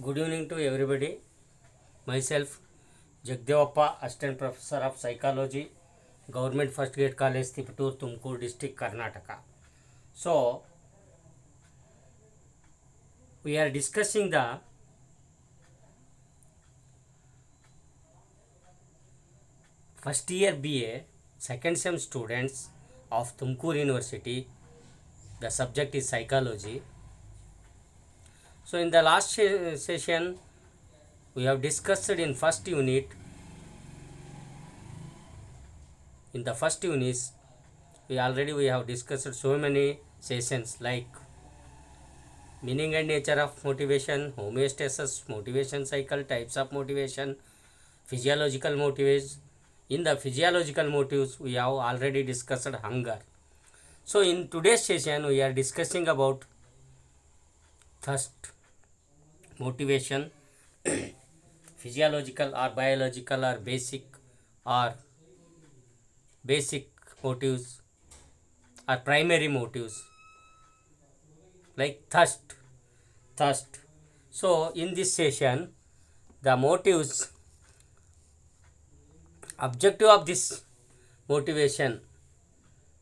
Good evening to everybody. Myself, Jagdevappa, Assistant Professor of Psychology, Government First Grade College, Tipatur, Tumkur District, Karnataka. So, we are discussing the first year BA, second sem students of Tumkur University. The subject is psychology. So, in the last session, we have discussed in first unit. In the first unit, we have discussed so many sessions like meaning and nature of motivation, homeostasis, motivation cycle, types of motivation, physiological motives. In the physiological motives, we have already discussed hunger. So, in today's session, we are discussing about thirst, motivation, physiological or biological or basic motives or primary motives like thirst. So, in this session, the motives, objective of this motivation,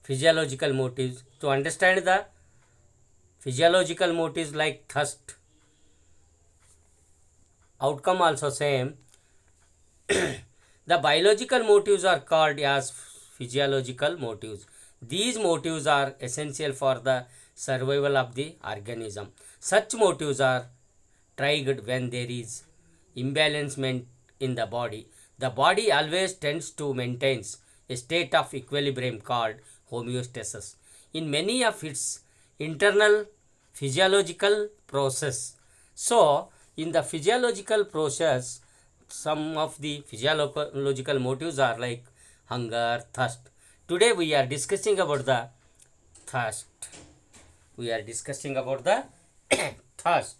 physiological motives, to understand the physiological motives like thirst, outcome also same. The biological motives are called as physiological motives. These motives are essential for the survival of the organism. Such motives are triggered when there is imbalancement in the body. The body always tends to maintain a state of equilibrium called homeostasis in many of its internal physiological process. So, in the physiological process, some of the physiological motives are like hunger, thirst. Today we are discussing about the thirst. Thirst.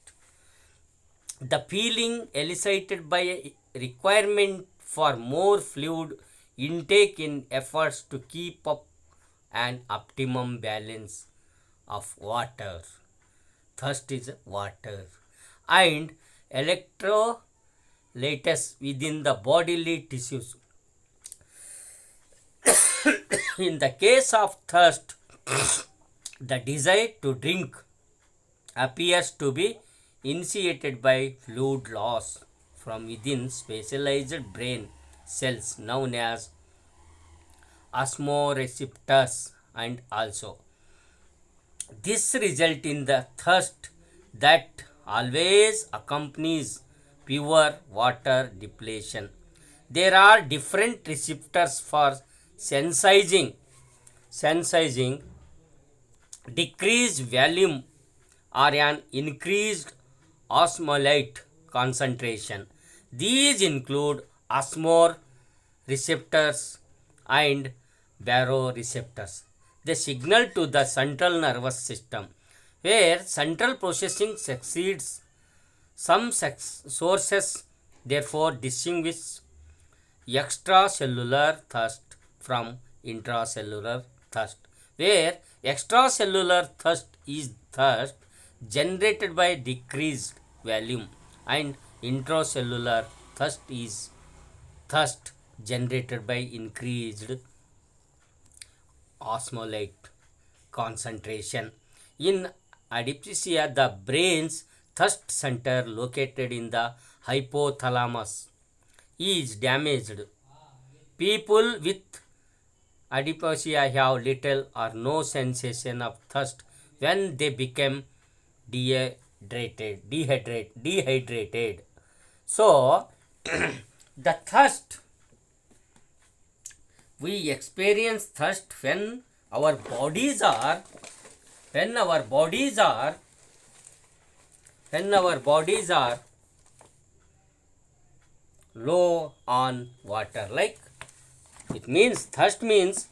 The feeling elicited by a requirement for more fluid intake in efforts to keep up an optimum balance of water. Thirst is water. And electrolytes within the bodily tissues. In the case of thirst, the desire to drink appears to be initiated by fluid loss from within specialized brain cells known as osmoreceptors, and also this result in the thirst that always accompanies pure water depletion. There are different receptors for sensitizing decreased volume or an increased osmolyte concentration. These include osmoreceptors and baroreceptors. They signal to the central nervous system, where central processing succeeds. Some sources therefore distinguish extracellular thirst from intracellular thirst, where extracellular thirst is thirst generated by decreased volume and intracellular thirst is thirst generated by increased osmolyte concentration. In adipesia, the brain's thirst center located in the hypothalamus is damaged. People with adipesia have little or no sensation of thirst when they become dehydrated. So, the thirst, we experience thirst when our bodies are low on water. Like, it means thirst means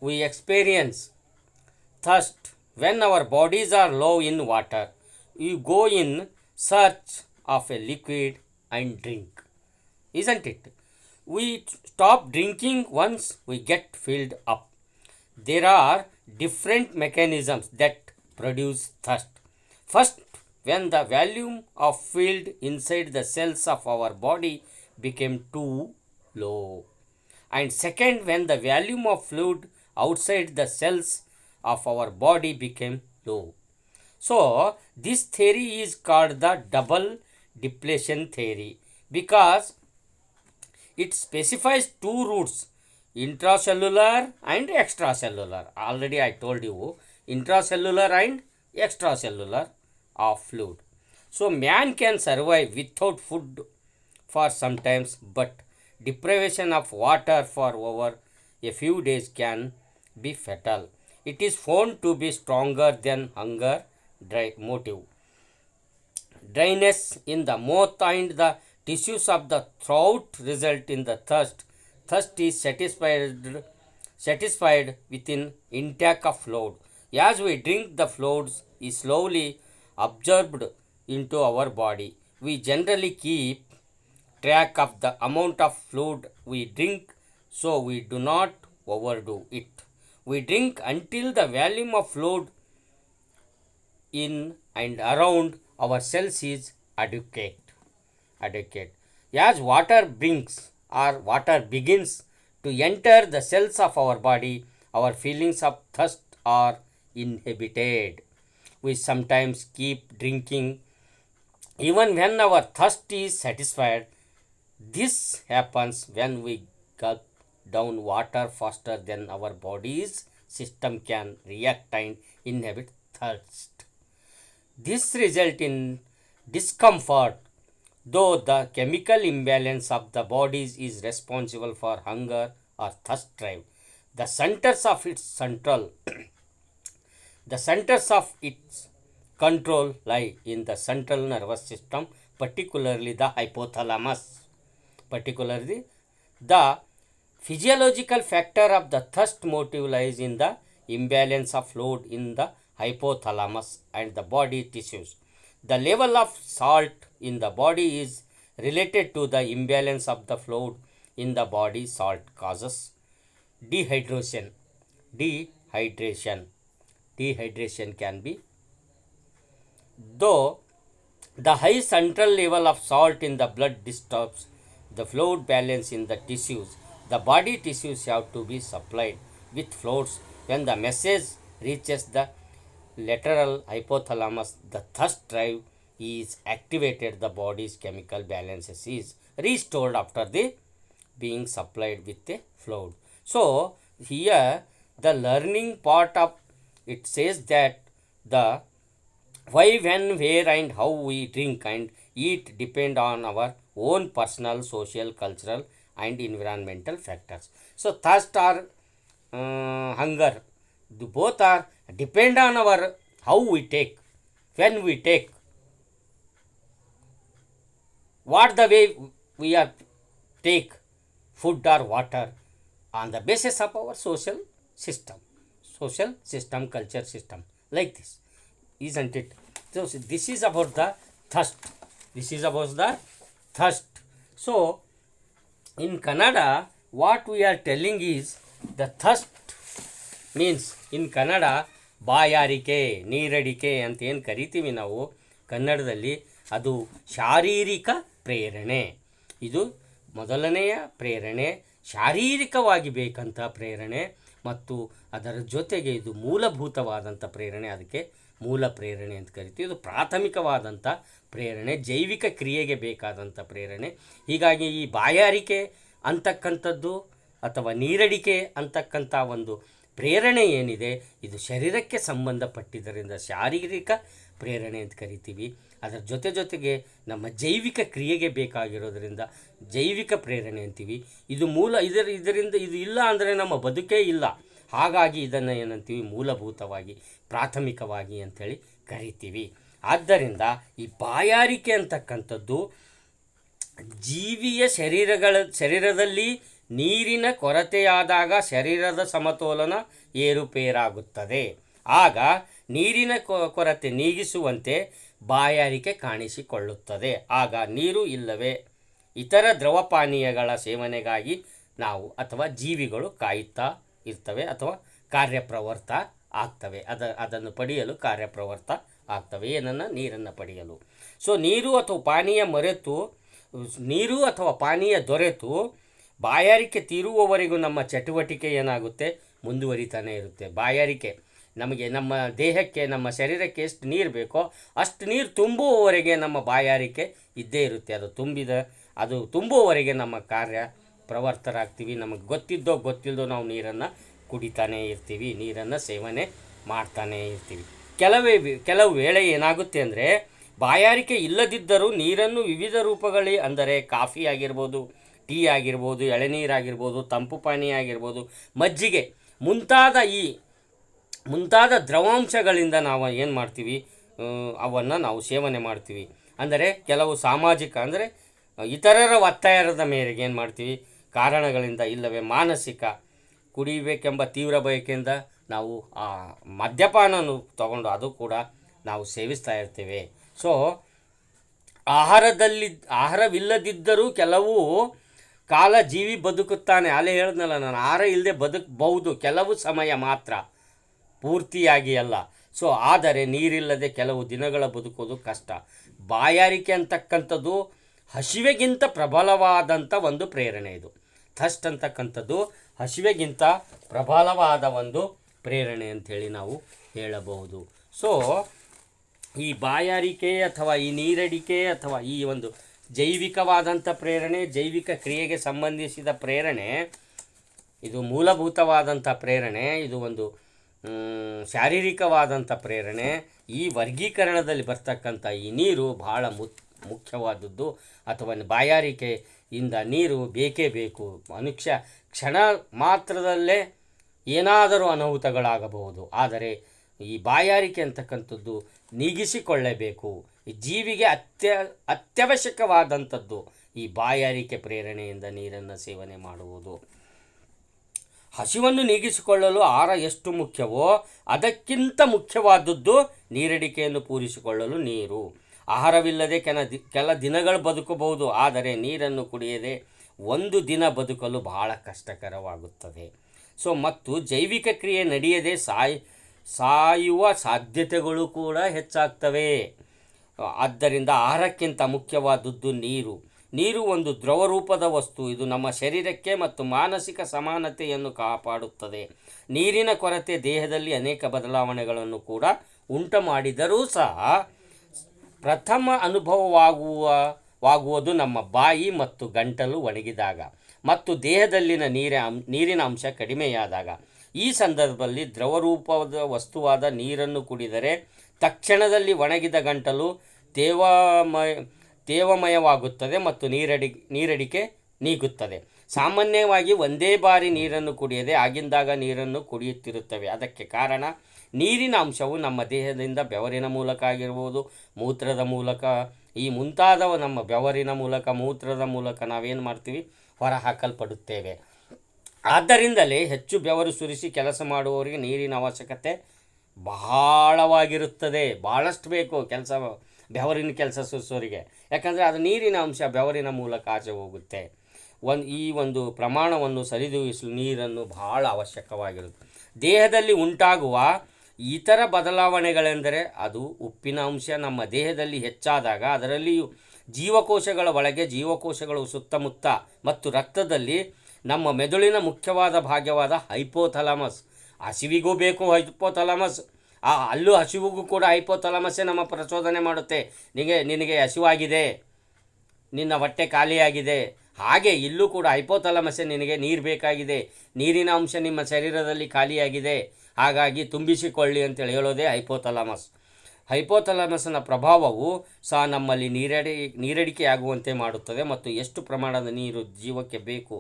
we experience thirst when our bodies are low in water. We go in search of a liquid and drink, isn't it? We stop drinking once we get filled up. There are different mechanisms that produce thirst. First, when the volume of fluid inside the cells of our body became too low. And second, when the volume of fluid outside the cells of our body became low. So, this theory is called the double depletion theory because it specifies two routes, intracellular and extracellular. Already I told you, intracellular and extracellular of fluid. So, man can survive without food for some times, but deprivation of water for over a few days can be fatal. It is found to be stronger than hunger motive. Dryness in the mouth and the tissues of the throat result in the thirst. Thirst is satisfied within intake of fluid. As we drink, the fluid is slowly absorbed into our body. We generally keep track of the amount of fluid we drink so we do not overdo it. We drink until the volume of fluid in and around our cells is adequate. As water begins to enter the cells of our body, our feelings of thirst are inhibited. We sometimes keep drinking even when our thirst is satisfied. This happens when we gulp down water faster than our body's system can react and inhibit thirst. This results in discomfort, though the chemical imbalance of the bodies is responsible for hunger or thirst drive. The centers of its control lie in the central nervous system, particularly the hypothalamus. The physiological factor of the thirst motive lies in the imbalance of fluid in the hypothalamus and the body tissues. The level of salt in the body is related to the imbalance of the fluid in the body. Salt causes dehydration. Dehydration can be, though the high central level of salt in the blood disturbs the fluid balance in the tissues. The body tissues have to be supplied with fluids. When the message reaches the lateral hypothalamus, the thirst drive is activated. The body's chemical balance is restored after the being supplied with the fluid. So here the learning part of it says that the why, when, where and how we drink and eat depend on our own personal, social, cultural and environmental factors. So thirst or hunger, both are depend on our how we take, when we take, what the way we are take food or water on the basis of our social system, culture system, like this, isn't it? So this is about the thirst. So in Kannada, what we are telling is the thirst means in Kannada ಬಾಯಾರಿಕೆ, ನೀರಡಿಕೆ ಅಂತ ಏನು ಕರಿತೀವಿ ನಾವು ಕನ್ನಡದಲ್ಲಿ, ಅದು ಶಾರೀರಿಕ ಪ್ರೇರಣೆ. ಇದು ಮೊದಲನೆಯ ಪ್ರೇರಣೆ, ಶಾರೀರಿಕವಾಗಿ ಬೇಕಂತ ಪ್ರೇರಣೆ, ಮತ್ತು ಅದರ ಜೊತೆಗೆ ಇದು ಮೂಲಭೂತವಾದಂಥ ಪ್ರೇರಣೆ, ಅದಕ್ಕೆ ಮೂಲ ಪ್ರೇರಣೆ ಅಂತ ಕರಿತೀವಿ. ಇದು ಪ್ರಾಥಮಿಕವಾದಂಥ ಪ್ರೇರಣೆ, ಜೈವಿಕ ಕ್ರಿಯೆಗೆ ಬೇಕಾದಂಥ ಪ್ರೇರಣೆ. ಹೀಗಾಗಿ ಈ ಬಾಯಾರಿಕೆ ಅಂತಕ್ಕಂಥದ್ದು ಅಥವಾ ನೀರಡಿಕೆ ಅಂತಕ್ಕಂಥ ಒಂದು ಪ್ರೇರಣೆ ಏನಿದೆ, ಇದು ಶರೀರಕ್ಕೆ ಸಂಬಂಧಪಟ್ಟಿದ್ದರಿಂದ ಶಾರೀರಿಕ ಪ್ರೇರಣೆ ಅಂತ ಕರಿತೀವಿ. ಅದರ ಜೊತೆಗೆ ನಮ್ಮ ಜೈವಿಕ ಕ್ರಿಯೆಗೆ ಬೇಕಾಗಿರೋದ್ರಿಂದ ಜೈವಿಕ ಪ್ರೇರಣೆ ಅಂತೀವಿ. ಇದು ಇದರಿಂದ ಇದು ಇಲ್ಲ ಅಂದರೆ ನಮ್ಮ ಬದುಕೇ ಇಲ್ಲ. ಹಾಗಾಗಿ ಇದನ್ನು ಏನಂತೀವಿ, ಮೂಲಭೂತವಾಗಿ, ಪ್ರಾಥಮಿಕವಾಗಿ ಅಂಥೇಳಿ ಕರಿತೀವಿ. ಆದ್ದರಿಂದ ಈ ಬಾಯಾರಿಕೆ ಅಂತಕ್ಕಂಥದ್ದು ಜೀವಿಯ ಶರೀರದಲ್ಲಿ ನೀರಿನ ಕೊರತೆಯಾದಾಗ ಶರೀರದ ಸಮತೋಲನ ಏರುಪೇರಾಗುತ್ತದೆ. ಆಗ ನೀರಿನ ಕೊರತೆ ನೀಗಿಸುವಂತೆ ಬಾಯಾರಿಕೆ ಕಾಣಿಸಿಕೊಳ್ಳುತ್ತದೆ. ಆಗ ನೀರು ಇಲ್ಲವೇ ಇತರ ದ್ರವ ಪಾನೀಯಗಳ ಸೇವನೆಗಾಗಿ ನಾವು ಅಥವಾ ಜೀವಿಗಳು ಕಾಯುತ್ತಾ ಇರ್ತವೆ ಅಥವಾ ಕಾರ್ಯಪ್ರವೃತ್ತ ಆಗ್ತವೆ. ಅದನ್ನು ಪಡೆಯಲು ಕಾರ್ಯಪ್ರವೃತ್ತ ಆಗ್ತವೆ. ಏನನ್ನು? ನೀರನ್ನು ಪಡೆಯಲು. ಸೊ ನೀರು ಅಥವಾ ಪಾನೀಯ ದೊರೆತು ಬಾಯಾರಿಕೆ ತೀರುವವರೆಗೂ ನಮ್ಮ ಚಟುವಟಿಕೆ ಏನಾಗುತ್ತೆ? ಮುಂದುವರಿತಾನೆ ಇರುತ್ತೆ. ಬಾಯಾರಿಕೆ ನಮಗೆ, ನಮ್ಮ ದೇಹಕ್ಕೆ, ನಮ್ಮ ಶರೀರಕ್ಕೆ ಎಷ್ಟು ನೀರು ಬೇಕೋ ಅಷ್ಟು ನೀರು ತುಂಬುವವರೆಗೆ ನಮ್ಮ ಬಾಯಾರಿಕೆ ಇದ್ದೇ ಇರುತ್ತೆ. ಅದು ತುಂಬುವವರೆಗೆ ನಮ್ಮ ಕಾರ್ಯ ಪ್ರವರ್ತರಾಗ್ತೀವಿ. ನಮಗೆ ಗೊತ್ತಿಲ್ಲದೋ ನಾವು ನೀರನ್ನು ಕುಡಿತಾನೇ ಇರ್ತೀವಿ, ನೀರನ್ನು ಸೇವನೆ ಮಾಡ್ತಾನೇ ಇರ್ತೀವಿ. ಕೆಲವು ವೇಳೆ ಏನಾಗುತ್ತೆ ಅಂದರೆ, ಬಾಯಾರಿಕೆ ಇಲ್ಲದಿದ್ದರೂ ನೀರನ್ನು ವಿವಿಧ ರೂಪಗಳಲ್ಲಿ, ಅಂದರೆ ಕಾಫಿ ಆಗಿರ್ಬೋದು, ಟೀ ಆಗಿರ್ಬೋದು, ಎಳೆನೀರಾಗಿರ್ಬೋದು, ತಂಪು ಪಾನೀಯ ಆಗಿರ್ಬೋದು, ಮಜ್ಜಿಗೆ ಮುಂತಾದ ದ್ರವಾಂಶಗಳಿಂದ ನಾವು ಏನು ಮಾಡ್ತೀವಿ? ಅವನ್ನು ನಾವು ಸೇವನೆ ಮಾಡ್ತೀವಿ. ಅಂದರೆ ಕೆಲವು ಸಾಮಾಜಿಕ, ಅಂದರೆ ಇತರರ ಒತ್ತಾಯದ ಮೇರೆಗೆ ಏನು ಮಾಡ್ತೀವಿ? ಕಾರಣಗಳಿಂದ ಇಲ್ಲವೇ ಮಾನಸಿಕ ಕುಡಿಬೇಕೆಂಬ ತೀವ್ರ ಬಯಕೆಯಿಂದ ನಾವು ಆ ಮದ್ಯಪಾನವನ್ನು ತಗೊಂಡು ಅದು ಕೂಡ ನಾವು ಸೇವಿಸ್ತಾ ಇರ್ತೇವೆ. ಸೊ ಆಹಾರವಿಲ್ಲದಿದ್ದರೂ ಕೆಲವು ಕಾಲ ಜೀವಿ ಬದುಕುತ್ತಾನೆ. ಅಲ್ಲೇ ಹೇಳಿದ್ನಲ್ಲ ನಾನು, ಆಹಾರ ಇಲ್ಲದೆ ಬದುಕಬಹುದು, ಕೆಲವು ಸಮಯ ಮಾತ್ರ, ಪೂರ್ತಿಯಾಗಿ ಅಲ್ಲ. ಸೊ ಆದರೆ ನೀರಿಲ್ಲದೆ ಕೆಲವು ದಿನಗಳ ಬದುಕೋದು ಕಷ್ಟ. ಬಾಯಾರಿಕೆ ಅಂತಕ್ಕಂಥದ್ದು ಹಸಿವೆಗಿಂತ ಪ್ರಬಲವಾದಂಥ ಒಂದು ಪ್ರೇರಣೆ. ಇದು ಥಸ್ಟ್ ಅಂತಕ್ಕಂಥದ್ದು ಹಸಿವೆಗಿಂತ ಪ್ರಬಲವಾದ ಒಂದು ಪ್ರೇರಣೆ ಅಂಥೇಳಿ ನಾವು ಹೇಳಬಹುದು. ಸೊ ಈ ಬಾಯಾರಿಕೆ ಅಥವಾ ಈ ನೀರಡಿಕೆ ಅಥವಾ ಈ ಒಂದು ಜೈವಿಕವಾದಂಥ ಪ್ರೇರಣೆ, ಜೈವಿಕ ಕ್ರಿಯೆಗೆ ಸಂಬಂಧಿಸಿದ ಪ್ರೇರಣೆ, ಇದು ಮೂಲಭೂತವಾದಂಥ ಪ್ರೇರಣೆ, ಇದು ಒಂದು ಶಾರೀರಿಕವಾದಂಥ ಪ್ರೇರಣೆ. ಈ ವರ್ಗೀಕರಣದಲ್ಲಿ ಬರ್ತಕ್ಕಂಥ ಈ ನೀರು ಬಹಳ ಮುಖ್ಯವಾದದ್ದು. ಅಥವಾ ಬಾಯಾರಿಕೆಯಿಂದ ನೀರು ಬೇಕೇ ಬೇಕು. ಮನುಷ್ಯ ಕ್ಷಣ ಮಾತ್ರದಲ್ಲೇ ಏನಾದರೂ ಅನಾಹುತಗಳಾಗಬಹುದು. ಆದರೆ ಈ ಬಾಯಾರಿಕೆ ಅಂತಕ್ಕಂಥದ್ದು ನೀಗಿಸಿಕೊಳ್ಳಬೇಕು. ಈ ಜೀವಿಗೆ ಅತ್ಯವಶ್ಯಕವಾದಂಥದ್ದು ಈ ಬಾಯಾರಿಕೆ ಪ್ರೇರಣೆಯಿಂದ ನೀರನ್ನು ಸೇವನೆ ಮಾಡುವುದು. ಹಸಿವನ್ನು ನೀಗಿಸಿಕೊಳ್ಳಲು ಆಹಾರ ಎಷ್ಟು ಮುಖ್ಯವೋ ಅದಕ್ಕಿಂತ ಮುಖ್ಯವಾದದ್ದು ನೀರಡಿಕೆಯನ್ನು ಪೂರೈಸಿಕೊಳ್ಳಲು ನೀರು. ಆಹಾರವಿಲ್ಲದೆ ಕೆಲ ದಿನಗಳು ಬದುಕಬಹುದು, ಆದರೆ ನೀರನ್ನು ಕುಡಿಯದೆ ಒಂದು ದಿನ ಬದುಕಲು ಬಹಳ ಕಷ್ಟಕರವಾಗುತ್ತದೆ. ಸೊ ಮತ್ತು ಜೈವಿಕ ಕ್ರಿಯೆ ನಡೆಯದೆ ಸಾಯುವ ಸಾಧ್ಯತೆಗಳು ಕೂಡ ಹೆಚ್ಚಾಗ್ತವೆ. ಆದ್ದರಿಂದ ಆಹಾರಕ್ಕಿಂತ ಮುಖ್ಯವಾದದ್ದು ನೀರು. ನೀರು ಒಂದು ದ್ರವರೂಪದ ವಸ್ತು. ಇದು ನಮ್ಮ ಶರೀರಕ್ಕೆ ಮತ್ತು ಮಾನಸಿಕ ಸಮಾನತೆಯನ್ನು ಕಾಪಾಡುತ್ತದೆ. ನೀರಿನ ಕೊರತೆ ದೇಹದಲ್ಲಿ ಅನೇಕ ಬದಲಾವಣೆಗಳನ್ನು ಕೂಡ ಉಂಟು ಮಾಡಿದರೂ ಸಹ ಪ್ರಥಮ ಅನುಭವವಾಗುವುದು ನಮ್ಮ ಬಾಯಿ ಮತ್ತು ಗಂಟಲು ಒಣಗಿದಾಗ ಮತ್ತು ದೇಹದಲ್ಲಿನ ನೀರಿನ ಅಂಶ ಕಡಿಮೆಯಾದಾಗ. ಈ ಸಂದರ್ಭದಲ್ಲಿ ದ್ರವರೂಪದ ವಸ್ತುವಾದ ನೀರನ್ನು ಕುಡಿದರೆ ತಕ್ಷಣದಲ್ಲಿ ಒಣಗಿದ ಗಂಟಲು ತೇವಮಯವಾಗುತ್ತದೆ ಮತ್ತು ನೀರಡಿಕೆ ನೀಗುತ್ತದೆ. ಸಾಮಾನ್ಯವಾಗಿ ಒಂದೇ ಬಾರಿ ನೀರನ್ನು ಕುಡಿಯದೆ ಆಗಿಂದಾಗ ನೀರನ್ನು ಕುಡಿಯುತ್ತಿರುತ್ತವೆ. ಅದಕ್ಕೆ ಕಾರಣ ನೀರಿನ ಅಂಶವು ನಮ್ಮ ದೇಹದಿಂದ ಬೆವರಿನ ಮೂಲಕ ಆಗಿರ್ಬೋದು, ಮೂತ್ರದ ಮೂಲಕ, ಈ ಮುಂತಾದವ ನಮ್ಮ ಬೆವರಿನ ಮೂಲಕ, ಮೂತ್ರದ ಮೂಲಕ ನಾವೇನು ಮಾಡ್ತೀವಿ? ಹೊರ ಹಾಕಲ್ಪಡುತ್ತೇವೆ. ಆದ್ದರಿಂದಲೇ ಹೆಚ್ಚು ಬೆವರು ಸುರಿಸಿ ಕೆಲಸ ಮಾಡುವವರಿಗೆ ನೀರಿನ ಅವಶ್ಯಕತೆ ಬಹಳವಾಗಿರುತ್ತದೆ. ಭಾಳಷ್ಟು ಬೇಕು ಬೆವರಿನ ಕೆಲಸ ಸುರಿಸೋರಿಗೆ. ಯಾಕಂದರೆ ಅದು ನೀರಿನ ಅಂಶ ಬೆವರಿನ ಮೂಲಕ ಆಚೆ ಹೋಗುತ್ತೆ. ಈ ಒಂದು ಪ್ರಮಾಣವನ್ನು ಸರಿದೂಗಿಸಲು ನೀರನ್ನು ಬಹಳ ಅವಶ್ಯಕವಾಗಿರುತ್ತೆ. ದೇಹದಲ್ಲಿ ಉಂಟಾಗುವ ಇತರ ಬದಲಾವಣೆಗಳೆಂದರೆ ಅದು ಉಪ್ಪಿನ ಅಂಶ ನಮ್ಮ ದೇಹದಲ್ಲಿ ಹೆಚ್ಚಾದಾಗ, ಅದರಲ್ಲಿಯೂ ಜೀವಕೋಶಗಳ ಒಳಗೆ, ಜೀವಕೋಶಗಳು ಸುತ್ತಮುತ್ತ ಮತ್ತು ರಕ್ತದಲ್ಲಿ ನಮ್ಮ ಮೆದುಳಿನ ಮುಖ್ಯವಾದ ಭಾಗವಾದ ಹೈಪೋಥಾಲಮಸ್. ಹಸಿವಿಗೂ ಬೇಕು ಹೈಪೋಥಾಲಮಸ್. ಅಲ್ಲೂ ಹಸಿವಿಗೂ ಕೂಡ ಹೈಪೋಥಾಲಮಸ್ಸೇ ನಮ್ಮ ಪ್ರಚೋದನೆ ಮಾಡುತ್ತೆ. ನಿನಗೆ ಹಸಿವಾಗಿದೆ, ನಿನ್ನ ಹೊಟ್ಟೆ ಖಾಲಿಯಾಗಿದೆ. ಹಾಗೆ ಇಲ್ಲೂ ಕೂಡ ಹೈಪೋಥಾಲಮಸ್ಸೇ ನಿನಗೆ ನೀರು ಬೇಕಾಗಿದೆ, ನೀರಿನ ಅಂಶ ನಿಮ್ಮ ಶರೀರದಲ್ಲಿ ಖಾಲಿಯಾಗಿದೆ, ಹಾಗಾಗಿ ತುಂಬಿಸಿಕೊಳ್ಳಿ ಅಂತೇಳಿ ಹೇಳೋದೇ ಹೈಪೋಥಾಲಮಸ್. ಹೈಪೋಥಾಲಮಸ್ನ ಪ್ರಭಾವವು ಸಹ ನಮ್ಮಲ್ಲಿ ನೀರಡಿಕೆಯಾಗುವಂತೆ ಮಾಡುತ್ತದೆ ಮತ್ತು ಎಷ್ಟು ಪ್ರಮಾಣದ ನೀರು ಜೀವಕ್ಕೆ ಬೇಕು,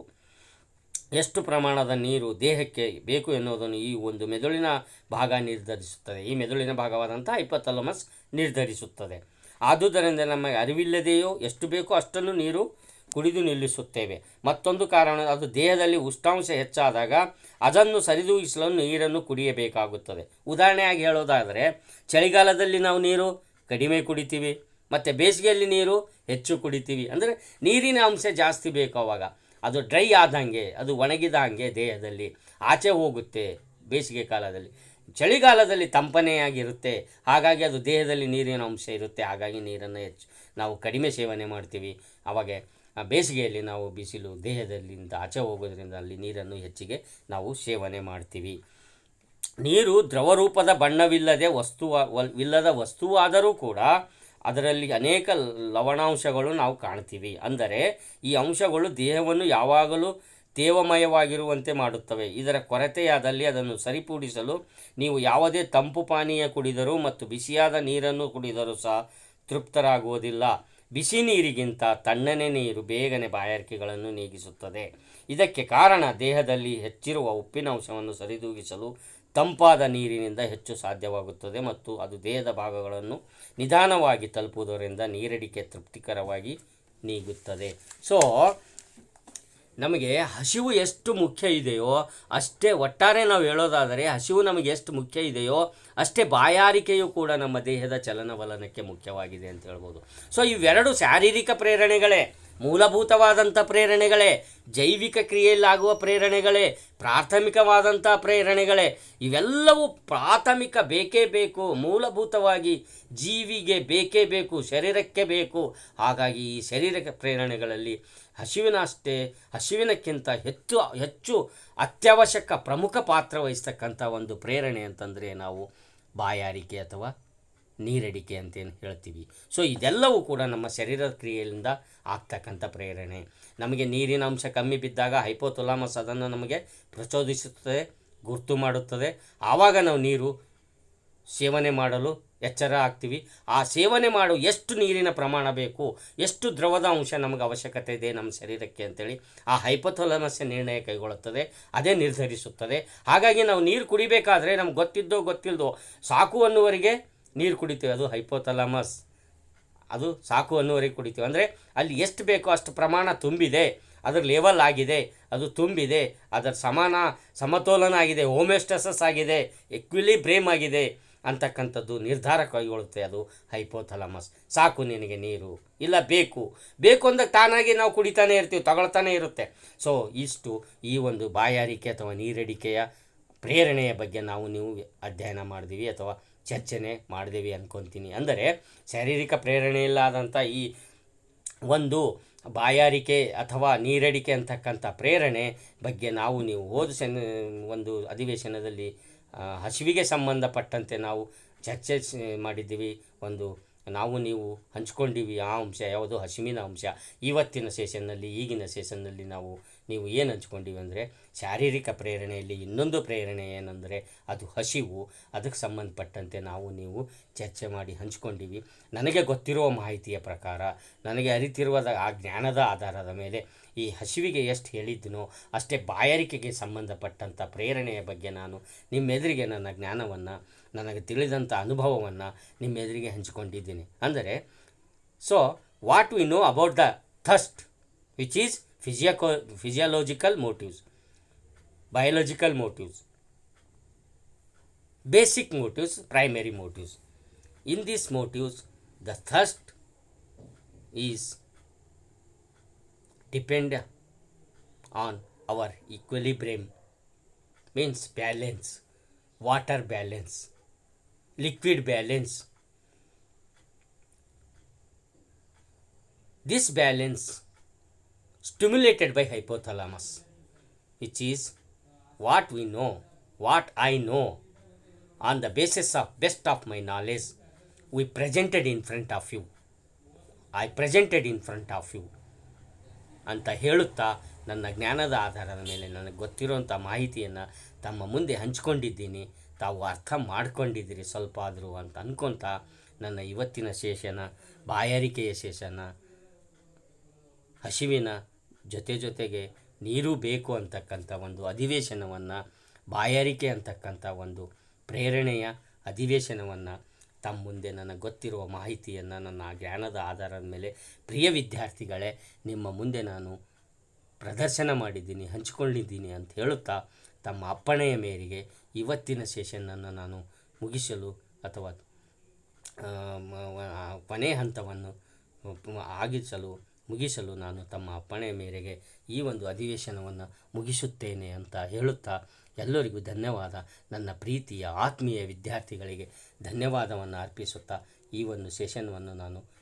ಎಷ್ಟು ಪ್ರಮಾಣದ ನೀರು ದೇಹಕ್ಕೆ ಬೇಕು ಎನ್ನುವುದನ್ನು ಈ ಒಂದು ಮೆದುಳಿನ ಭಾಗ ನಿರ್ಧರಿಸುತ್ತದೆ. ಈ ಮೆದುಳಿನ ಭಾಗವಾದಂಥ ಹೈಪೋಥಾಲಮಸ್ ನಿರ್ಧರಿಸುತ್ತದೆ. ಆದುದರಿಂದ ನಮಗೆ ಅರಿವಿಲ್ಲದೆಯೋ ಎಷ್ಟು ಬೇಕೋ ಅಷ್ಟನ್ನು ನೀರು ಕುಡಿದು ನಿಲ್ಲಿಸುತ್ತೇವೆ. ಮತ್ತೊಂದು ಕಾರಣ, ಅದು ದೇಹದಲ್ಲಿ ಉಷ್ಣಾಂಶ ಹೆಚ್ಚಾದಾಗ ಅದನ್ನು ಸರಿದೂಗಿಸಲು ನೀರನ್ನು ಕುಡಿಯಬೇಕಾಗುತ್ತದೆ. ಉದಾಹರಣೆಯಾಗಿ ಹೇಳೋದಾದರೆ, ಚಳಿಗಾಲದಲ್ಲಿ ನಾವು ನೀರು ಕಡಿಮೆ ಕುಡಿತೀವಿ ಮತ್ತು ಬೇಸಿಗೆಯಲ್ಲಿ ನೀರು ಹೆಚ್ಚು ಕುಡಿತೀವಿ. ಅಂದರೆ ನೀರಿನ ಅಂಶ ಜಾಸ್ತಿ ಬೇಕು. ಅವಾಗ ಅದು ಡ್ರೈ ಆದಂಗೆ, ಅದು ಒಣಗಿದ ಹಾಗೆ ದೇಹದಲ್ಲಿ ಆಚೆ ಹೋಗುತ್ತೆ ಬೇಸಿಗೆ ಕಾಲದಲ್ಲಿ. ಚಳಿಗಾಲದಲ್ಲಿ ತಂಪನೆಯಾಗಿರುತ್ತೆ, ಹಾಗಾಗಿ ಅದು ದೇಹದಲ್ಲಿ ನೀರಿನ ಅಂಶ ಇರುತ್ತೆ, ಹಾಗಾಗಿ ನೀರನ್ನು ಹೆಚ್ಚು ನಾವು ಕಡಿಮೆ ಸೇವನೆ ಮಾಡ್ತೀವಿ. ಆವಾಗ ಬೇಸಿಗೆಯಲ್ಲಿ ನಾವು ಬಿಸಿಲು ದೇಹದಲ್ಲಿಂದ ಆಚೆ ಹೋಗೋದ್ರಿಂದ ಅಲ್ಲಿ ನೀರನ್ನು ಹೆಚ್ಚಿಗೆ ನಾವು ಸೇವನೆ ಮಾಡ್ತೀವಿ. ನೀರು ದ್ರವರೂಪದ ಬಣ್ಣವಿಲ್ಲದ ವಸ್ತುವಾದರೂ ಕೂಡ ಅದರಲ್ಲಿ ಅನೇಕ ಲವಣಾಂಶಗಳು ನಾವು ಕಾಣ್ತೀವಿ. ಅಂದರೆ ಈ ಅಂಶಗಳು ದೇಹವನ್ನು ಯಾವಾಗಲೂ ತೇವಮಯವಾಗಿರುವಂತೆ ಮಾಡುತ್ತವೆ. ಇದರ ಕೊರತೆಯಾದಲ್ಲಿ ಅದನ್ನು ಸರಿಪಡಿಸಲು ನೀವು ಯಾವುದೇ ತಂಪು ಪಾನೀಯ ಕುಡಿದರೂ ಮತ್ತು ಬಿಸಿಯಾದ ನೀರನ್ನು ಕುಡಿದರೂ ಸಹ ತೃಪ್ತರಾಗುವುದಿಲ್ಲ. ಬಿಸಿ ನೀರಿಗಿಂತ ತಣ್ಣನೆ ನೀರು ಬೇಗನೆ ಬಾಯಾರಿಕೆಗಳನ್ನು ನೀಗಿಸುತ್ತದೆ. ಇದಕ್ಕೆ ಕಾರಣ ದೇಹದಲ್ಲಿ ಹೆಚ್ಚಿರುವ ಉಪ್ಪಿನ ಅಂಶವನ್ನು ಸರಿದೂಗಿಸಲು ತಂಪಾದ ನೀರಿನಿಂದ ಹೆಚ್ಚು ಸಾಧ್ಯವಾಗುತ್ತದೆ ಮತ್ತು ಅದು ದೇಹದ ಭಾಗಗಳನ್ನು ನಿಧಾನವಾಗಿ ತಲುಪುವುದರಿಂದ ನೀರಡಿಕೆ ತೃಪ್ತಿಕರವಾಗಿ ನೀಗುತ್ತದೆ. ಸೊ ನಮಗೆ ಹಸಿವು ಎಷ್ಟು ಮುಖ್ಯ ಇದೆಯೋ ಅಷ್ಟೇ, ಒಟ್ಟಾರೆ ನಾವು ಹೇಳೋದಾದರೆ ಹಸಿವು ನಮಗೆ ಎಷ್ಟು ಮುಖ್ಯ ಇದೆಯೋ ಅಷ್ಟೇ ಬಾಯಾರಿಕೆಯೂ ಕೂಡ ನಮ್ಮ ದೇಹದ ಚಲನವಲನಕ್ಕೆ ಮುಖ್ಯವಾಗಿದೆ ಅಂತ ಹೇಳ್ಬೋದು. ಸೊ ಇವೆರಡು ಶಾರೀರಿಕ ಪ್ರೇರಣೆಗಳೇ, ಮೂಲಭೂತವಾದಂಥ ಪ್ರೇರಣೆಗಳೇ, ಜೈವಿಕ ಕ್ರಿಯೆಯಲ್ಲಾಗುವ ಪ್ರೇರಣೆಗಳೇ, ಪ್ರಾಥಮಿಕವಾದಂಥ ಪ್ರೇರಣೆಗಳೇ. ಇವೆಲ್ಲವೂ ಪ್ರಾಥಮಿಕ ಬೇಕೇ ಬೇಕು, ಮೂಲಭೂತವಾಗಿ ಜೀವಿಗೆ ಬೇಕೇ ಬೇಕು, ಶರೀರಕ್ಕೆ ಬೇಕು. ಹಾಗಾಗಿ ಈ ಶಾರೀರಿಕ ಪ್ರೇರಣೆಗಳಲ್ಲಿ ಹಸಿವಿನಕ್ಕಿಂತ ಹೆಚ್ಚು ಅತ್ಯವಶ್ಯಕ ಪ್ರಮುಖ ಪಾತ್ರ ವಹಿಸ್ತಕ್ಕಂಥ ಒಂದು ಪ್ರೇರಣೆ ಅಂತಂದರೆ ನಾವು ಬಾಯಾರಿಕೆ ಅಥವಾ ನೀರಡಿಕೆ ಅಂತೇನು ಹೇಳ್ತೀವಿ. ಸೊ ಇದೆಲ್ಲವೂ ಕೂಡ ನಮ್ಮ ಶರೀರದ ಕ್ರಿಯೆಯಿಂದ ಆಗ್ತಕ್ಕಂಥ ಪ್ರೇರಣೆ. ನಮಗೆ ನೀರಿನ ಅಂಶ ಕಮ್ಮಿ ಬಿದ್ದಾಗ ಹೈಪೋಥಾಲಮಸ್ ಅದನ್ನು ನಮಗೆ ಪ್ರಚೋದಿಸುತ್ತದೆ, ಗುರ್ತು ಮಾಡುತ್ತದೆ. ಆವಾಗ ನಾವು ನೀರು ಸೇವನೆ ಮಾಡಲು ಎಚ್ಚರ ಆಗ್ತೀವಿ. ಆ ಸೇವನೆ ಮಾಡು ಎಷ್ಟು ನೀರಿನ ಪ್ರಮಾಣ ಬೇಕು, ಎಷ್ಟು ದ್ರವದ ಅಂಶ ನಮಗೆ ಅವಶ್ಯಕತೆ ಇದೆ ನಮ್ಮ ಶರೀರಕ್ಕೆ ಅಂತೇಳಿ ಆ ಹೈಪೋಥಾಲಮಸ್ ನಿರ್ಣಯ ಕೈಗೊಳ್ಳುತ್ತದೆ, ಅದೇ ನಿರ್ಧರಿಸುತ್ತದೆ. ಹಾಗಾಗಿ ನಾವು ನೀರು ಕುಡಿಬೇಕಾದ್ರೆ ನಮ್ಗೆ ಗೊತ್ತಿಲ್ಲದೋ ಸಾಕು ಅನ್ನುವರೆಗೆ ನೀರು ಕುಡಿತೀವಿ. ಅದು ಹೈಪೋಥಾಲಮಸ್, ಅದು ಸಾಕು ಅನ್ನುವರೆಗೆ ಕುಡಿತೀವಿ. ಅಂದರೆ ಅಲ್ಲಿ ಎಷ್ಟು ಬೇಕೋ ಅಷ್ಟು ಪ್ರಮಾಣ ತುಂಬಿದೆ, ಅದರ ಲೆವೆಲ್ ಆಗಿದೆ, ಅದು ತುಂಬಿದೆ, ಅದರ ಸಮತೋಲನ ಆಗಿದೆ, ಹೋಮಿಯೋಸ್ಟಾಸಿಸ್ ಆಗಿದೆ, ಎಕ್ವಿಲಿಬ್ರಿಯಮ್ ಆಗಿದೆ ಅಂತಕ್ಕಂಥದ್ದು ನಿರ್ಧಾರ ಕೈಗೊಳ್ಳುತ್ತೆ ಅದು ಹೈಪೋಥಾಲಮಸ್. ಸಾಕು ನಿನಗೆ ನೀರು, ಇಲ್ಲ ಬೇಕು ಅಂದಾಗ ತಾನಾಗಿ ನಾವು ಕುಡಿತಾನೆ ಇರ್ತೀವಿ, ತಗೊಳ್ತಾನೆ ಇರುತ್ತೆ. ಸೊ ಇಷ್ಟು ಈ ಒಂದು ಬಾಯಾರಿಕೆ ಅಥವಾ ನೀರಡಿಕೆಯ ಪ್ರೇರಣೆಯ ಬಗ್ಗೆ ನೀವು ಅಧ್ಯಯನ ಮಾಡಿದೀವಿ ಅಥವಾ ಚರ್ಚನೆ ಮಾಡಿದೀವಿ ಅಂದ್ಕೊತೀನಿ. ಅಂದರೆ ಶಾರೀರಿಕ ಪ್ರೇರಣೆಯಿಲ್ಲಾದಂಥ ಈ ಒಂದು ಬಾಯಾರಿಕೆ ಅಥವಾ ನೀರಡಿಕೆ ಅಂತಕ್ಕಂಥ ಪ್ರೇರಣೆ ಬಗ್ಗೆ ನೀವು ಒಂದು ಅಧಿವೇಶನದಲ್ಲಿ ಹಸಿವಿಗೆ ಸಂಬಂಧಪಟ್ಟಂತೆ ನಾವು ಚರ್ಚೆ ಮಾಡಿದ್ದೀವಿ. ನೀವು ಹಂಚ್ಕೊಂಡಿವಿ ಆ ಅಂಶ ಯಾವುದು, ಹಸಿವಿನ ಅಂಶ. ಈಗಿನ ಸೆಷನ್ನಲ್ಲಿ ನೀವು ಏನು ಹಂಚ್ಕೊಂಡಿವಿ ಅಂದರೆ ಶಾರೀರಿಕ ಪ್ರೇರಣೆಯಲ್ಲಿ ಇನ್ನೊಂದು ಪ್ರೇರಣೆ ಏನಂದರೆ ಅದು ಹಸಿವು. ಅದಕ್ಕೆ ಸಂಬಂಧಪಟ್ಟಂತೆ ನೀವು ಚರ್ಚೆ ಮಾಡಿ ಹಂಚ್ಕೊಂಡಿವಿ. ನನಗೆ ಗೊತ್ತಿರುವ ಮಾಹಿತಿಯ ಪ್ರಕಾರ, ನನಗೆ ಅರಿತಿರುವ ಆ ಜ್ಞಾನದ ಆಧಾರದ ಮೇಲೆ ಈ ಹಸಿವಿಗೆ ಎಷ್ಟು ಹೇಳಿದ್ದನೋ ಅಷ್ಟೇ ಬಾಯಾರಿಕೆಗೆ ಸಂಬಂಧಪಟ್ಟಂಥ ಪ್ರೇರಣೆಯ ಬಗ್ಗೆ ನಾನು ನಿಮ್ಮೆದುರಿಗೆ ನನ್ನ ಜ್ಞಾನವನ್ನು, ನನಗೆ ತಿಳಿದಂಥ ಅನುಭವವನ್ನು ನಿಮ್ಮೆದುರಿಗೆ ಹಂಚಿಕೊಂಡಿದ್ದೀನಿ. ಅಂದರೆ so what we know about the thirst which is physiological motives, biological motives, basic motives, primary motives. In these motives, the thirst is depend on our equilibrium, means balance, water balance, liquid balance. This balance stimulated by hypothalamus, which is what I know on the basis of best of my knowledge I presented in front of you ಅಂತ ಹೇಳುತ್ತಾ ನನ್ನ ಜ್ಞಾನದ ಆಧಾರದ ಮೇಲೆ ನನಗೆ ಗೊತ್ತಿರುವಂಥ ಮಾಹಿತಿಯನ್ನು ತಮ್ಮ ಮುಂದೆ ಹಂಚ್ಕೊಂಡಿದ್ದೀನಿ. ತಾವು ಅರ್ಥ ಮಾಡ್ಕೊಂಡಿದ್ದೀರಿ ಸ್ವಲ್ಪ ಆದರೂ ಅಂತ ಅಂದ್ಕೊತ ನನ್ನ ಇವತ್ತಿನ ಸೆಷನ್, ಬಾಯಾರಿಕೆಯ ಸೆಷನ್, ಹಸಿವಿನ ಜೊತೆಗೆ ನೀರು ಬೇಕು ಅಂತಕ್ಕಂಥ ಒಂದು ಅಧಿವೇಶನವನ್ನು, ಬಾಯಾರಿಕೆ ಅಂತಕ್ಕಂಥ ಒಂದು ಪ್ರೇರಣೆಯ ಅಧಿವೇಶನವನ್ನು ತಮ್ಮ ಮುಂದೆ ನನಗೆ ಗೊತ್ತಿರುವ ಮಾಹಿತಿಯನ್ನು ನನ್ನ ಜ್ಞಾನದ ಆಧಾರದ ಮೇಲೆ ಪ್ರಿಯ ವಿದ್ಯಾರ್ಥಿಗಳೇ ನಿಮ್ಮ ಮುಂದೆ ನಾನು ಪ್ರದರ್ಶನ ಮಾಡಿದ್ದೀನಿ, ಹಂಚಿಕೊಂಡಿದ್ದೀನಿ ಅಂತ ಹೇಳುತ್ತಾ ತಮ್ಮ ಅಪ್ಪಣೆಯ ಮೇರೆಗೆ ಇವತ್ತಿನ ಸೆಷನ್ನನ್ನು ನಾನು ಮುಗಿಸಲು ಅಥವಾ ಕೊನೆಯ ಹಂತವನ್ನು ಆಗಿಸಲು ಮುಗಿಸಲು ನಾನು ತಮ್ಮ ಅಪ್ಪಣೆ ಮೇರೆಗೆ ಈ ಒಂದು ಅಧಿವೇಶನವನ್ನು ಮುಗಿಸುತ್ತೇನೆ ಅಂತ ಹೇಳುತ್ತಾ ಎಲ್ಲರಿಗೂ ಧನ್ಯವಾದ. ನನ್ನ ಪ್ರೀತಿಯ ಆತ್ಮೀಯ ವಿದ್ಯಾರ್ಥಿಗಳಿಗೆ ಧನ್ಯವಾದವನ್ನು ಅರ್ಪಿಸುತ್ತಾ ಈ ಒಂದು ಸೆಷನ್ವನ್ನು ನಾನು